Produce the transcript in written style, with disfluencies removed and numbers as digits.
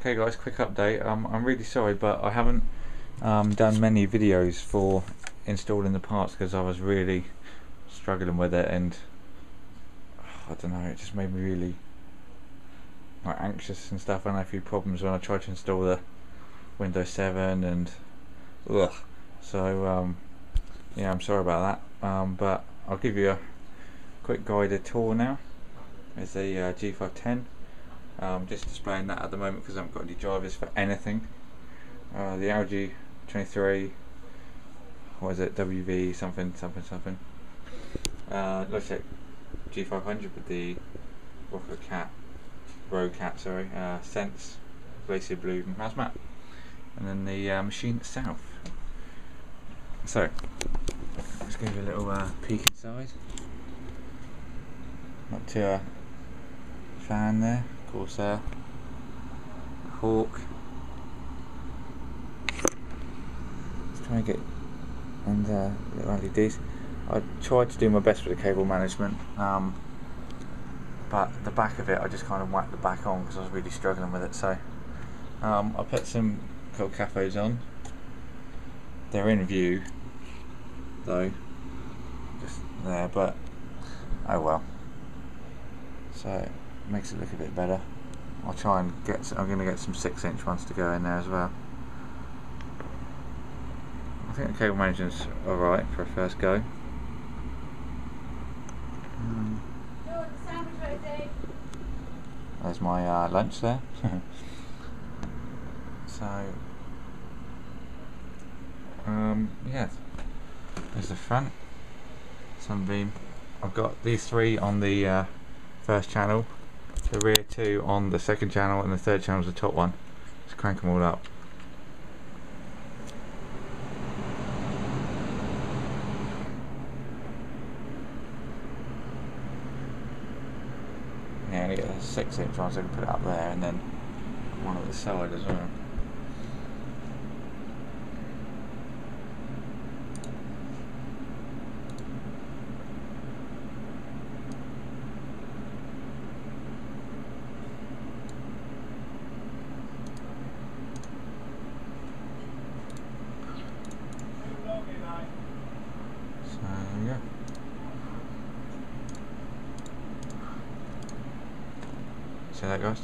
Okay guys, quick update. I'm really sorry, but I haven't done many videos for installing the parts because I was really struggling with it, and I don't know, it just made me really anxious and stuff. I had a few problems when I tried to install the Windows 7 and ugh. So yeah, I'm sorry about that, but I'll give you a quick guided tour now. There's a G510. Just displaying that at the moment because I haven't got any drivers for anything. The LG 23, what is it, WV something. Logitech G500 with the Rogue Cat, Sense Glacier Blue mouse mat, and then the machine itself. So let's give you a little peek inside. Up to a fan there, Corsair, Hawk. Let's try and get and little LEDs. I tried to do my best with the cable management, but the back of it, I just kind of whacked the back on because I was really struggling with it. So I put some cold cathode on. They're in view though, just there, but oh well. So it makes it look a bit better. I'll try and I'm going to get some 6-inch ones to go in there as well. I think the cable management's alright for a first go. There's my lunch there. So yeah, there's the front Sunbeam. I've got these 3 on the first channel, the rear 2 on the second channel, and the third channel is the top one. Let's crank them all up. Yeah, I'm going to get a 6-inch one so I can put it up there, and then one at the side as well. So yeah. See that, guys?